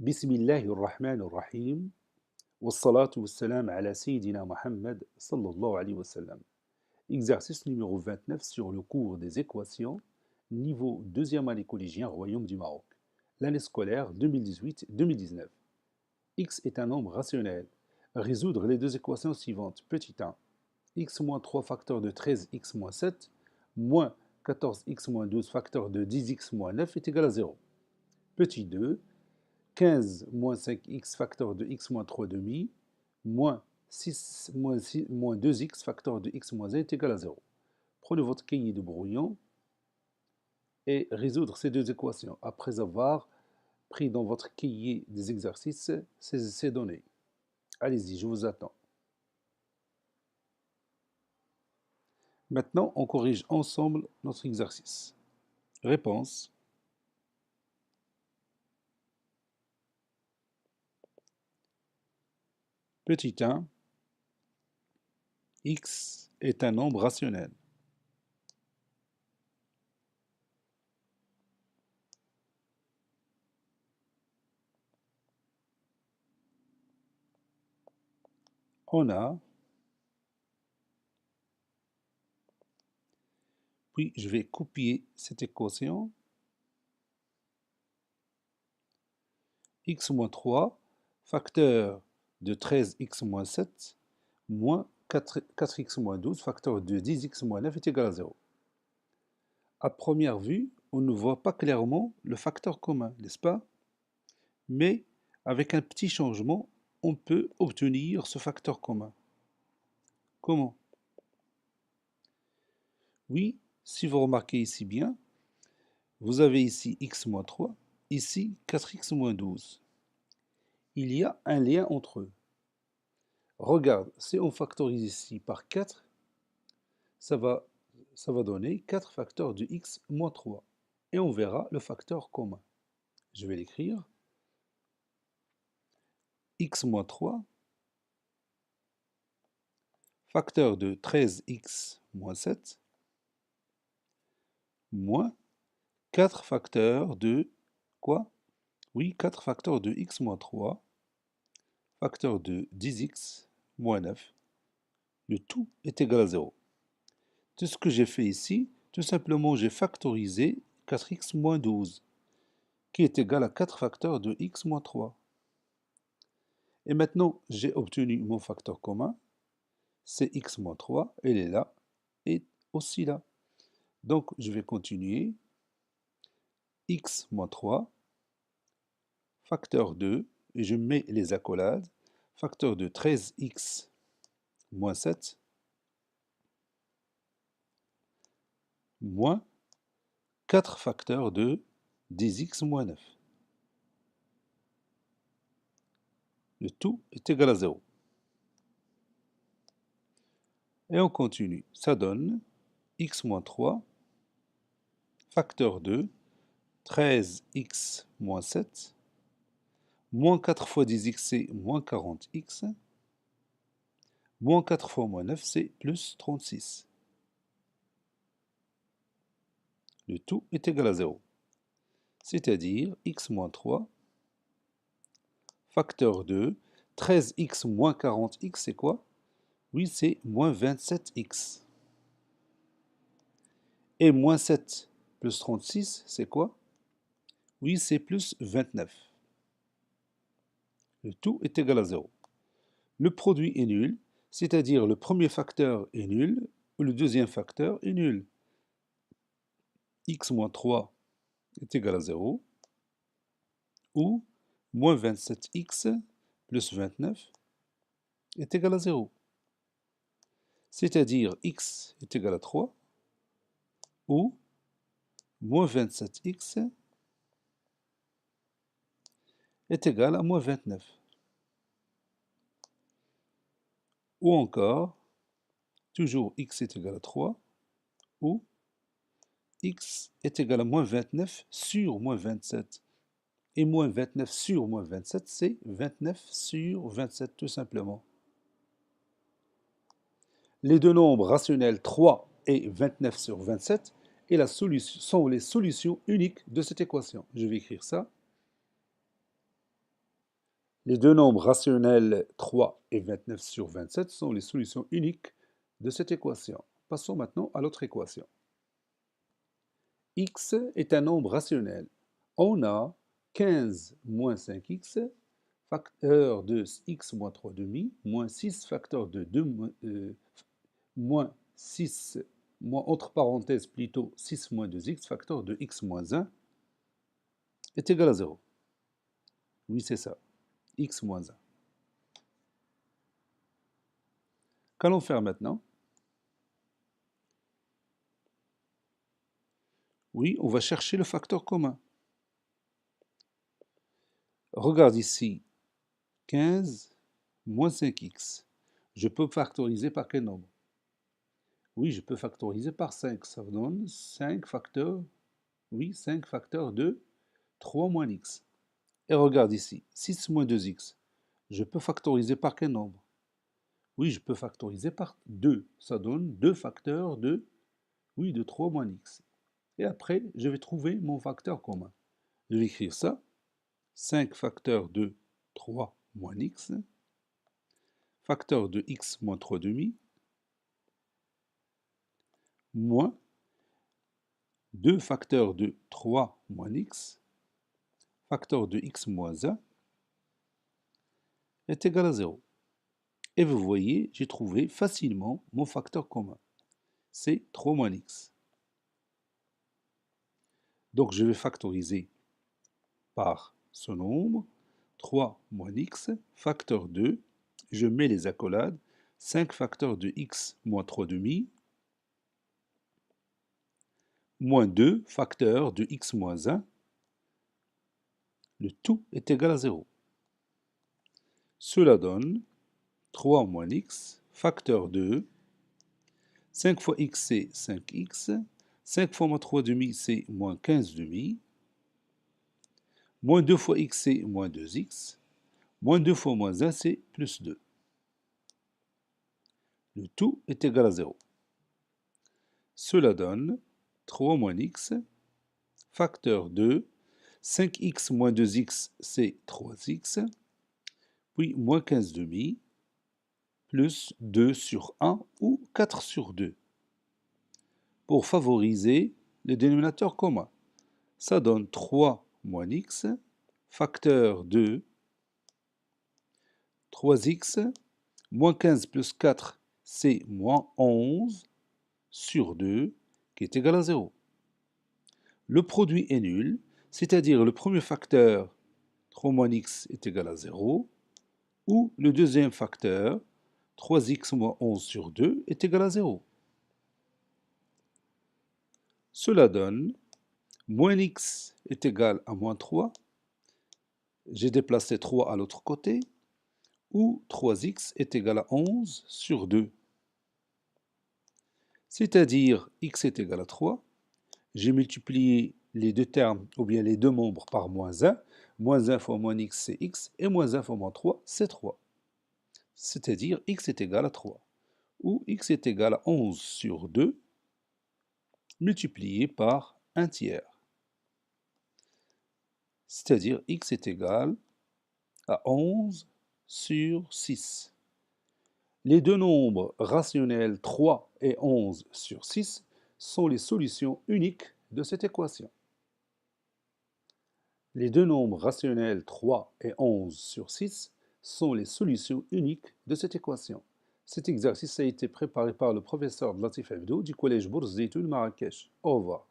بسم الله الرحمن الرحيم والصلاة والسلام على سيدنا Mohammed sallallahu alayhi wa sallam. Exercice numéro 29 sur le cours des équations, niveau deuxième année collégien, Royaume du Maroc. L'année scolaire 2018-2019. X est un nombre rationnel. Résoudre les deux équations suivantes. Petit 1. X moins 3 facteur de 13x moins 7 moins 14x moins 12 facteur de 10x moins 9 est égal à 0. Petit 2. 15 moins 5x facteur de x moins 3 demi, moins 6 moins 2x facteur de x moins 1 est égal à 0. Prenez votre cahier de brouillon et résoudre ces deux équations après avoir pris dans votre cahier des exercices ces données. Allez-y, je vous attends. Maintenant, on corrige ensemble notre exercice. Réponse. Petit 1. X est un nombre rationnel. On a, puis je vais copier cette équation. X moins 3, facteur de 13x moins 7, moins 4x moins 12, facteur de 10x moins 9 est égal à 0. À première vue, on ne voit pas clairement le facteur commun, n'est-ce pas? Mais avec un petit changement, on peut obtenir ce facteur commun. Comment? Oui, si vous remarquez ici bien, vous avez ici x moins 3, ici 4x moins 12. Il y a un lien entre eux. Regarde, si on factorise ici par 4, ça va donner 4 facteurs de x moins 3. Et on verra le facteur commun. Je vais l'écrire. X moins 3, facteur de 13x moins 7, moins 4 facteurs de quoi? Oui, 4 facteurs de x moins 3, facteur de 10x moins 9. Le tout est égal à 0. Tout ce que j'ai fait ici, tout simplement, j'ai factorisé 4x moins 12, qui est égal à 4 facteurs de x moins 3. Et maintenant, j'ai obtenu mon facteur commun, c'est x moins 3, elle est là, et aussi là. Donc, je vais continuer. X moins 3, facteur 2, et je mets les accolades, facteur de 13x moins 7, moins 4 facteurs de 10x moins 9. Le tout est égal à 0. Et on continue. Ça donne x moins 3, facteur 2, 13x moins 7, moins 4 fois 10x, c'est moins 40x, moins 4 fois moins 9, c'est plus 36. Le tout est égal à 0. C'est-à-dire x moins 3, facteur 2, 13x moins 40x, c'est quoi? Oui, c'est moins 27x. Et moins 7 plus 36, c'est quoi? Oui, c'est plus 29. Le tout est égal à 0. Le produit est nul, c'est-à-dire le premier facteur est nul, ou le deuxième facteur est nul. X moins 3 est égal à 0, ou moins 27x plus 29 est égal à 0. C'est-à-dire x est égal à 3, ou moins 27x est égal à moins 29. Ou encore, toujours x est égal à 3, ou x est égal à moins 29 sur moins 27. Et moins 29 sur moins 27, c'est 29 sur 27 tout simplement. Les deux nombres rationnels 3 et 29 sur 27 sont les solutions uniques de cette équation. Je vais écrire ça. Les deux nombres rationnels 3 et 29 sur 27 sont les solutions uniques de cette équation. Passons maintenant à l'autre équation. X est un nombre rationnel. On a 15 moins 5x, facteur de x moins 3 demi, moins 6 facteur de 2, moins 6, moins, entre parenthèses plutôt 6 moins 2x, facteur de x moins 1, est égal à 0. Oui, c'est ça, x moins 1. Qu'allons faire maintenant? Oui, on va chercher le facteur commun. Regarde ici, 15 moins 5x. Je peux factoriser par quel nombre? Oui, je peux factoriser par 5. Ça vous donne 5 facteurs, oui, 5 facteurs de 3 moins x. Et regarde ici, 6 moins 2x. Je peux factoriser par quel nombre? Oui, je peux factoriser par 2. Ça donne 2 facteurs de, oui, de 3 moins x. Et après, je vais trouver mon facteur commun. Je vais écrire ça. 5 facteurs de 3 moins x, facteur de x moins 3 demi, moins 2 facteurs de 3 moins x, facteur de x moins 1, est égal à 0. Et vous voyez, j'ai trouvé facilement mon facteur commun. C'est 3 moins x. Donc je vais factoriser par ce nombre, 3 moins x, facteur 2, je mets les accolades, 5 facteurs de x moins 3 demi, moins 2 facteurs de x moins 1, le tout est égal à 0. Cela donne 3 moins x, facteur 2, 5 fois x c'est 5x, 5 fois moins 3 demi c'est moins 15 demi, moins 2 fois x c'est moins 2x, moins 2 fois moins 1 c'est plus 2. Le tout est égal à 0. Cela donne 3 moins x, facteur 2, 5x moins 2x c'est 3x, puis moins 15 demi, plus 2 sur 1 ou 4 sur 2. Pour favoriser le dénominateur commun, ça donne 3 moins x, facteur de 3x, moins 15 plus 4, c'est moins 11 sur 2, qui est égal à 0. Le produit est nul, c'est-à-dire le premier facteur, 3 moins x, est égal à 0, ou le deuxième facteur, 3x moins 11 sur 2, est égal à 0. Cela donne moins x est égal à moins 3. J'ai déplacé 3 à l'autre côté, ou 3x est égal à 11 sur 2. C'est-à-dire x est égal à 3. J'ai multiplié les deux termes, ou bien les deux membres par moins 1. Moins 1 fois moins x, c'est x, et moins 1 fois moins 3, c'est 3. C'est-à-dire x est égal à 3. Ou x est égal à 11 sur 2, multiplié par 1 tiers. C'est-à-dire x est égal à 11 sur 6. Les deux nombres rationnels 3 et 11 sur 6 sont les solutions uniques de cette équation. Les deux nombres rationnels 3 et 11 sur 6 sont les solutions uniques de cette équation. Cet exercice a été préparé par le professeur Latif Abdou du collège Bourse Zeytoun Marrakech. Au revoir.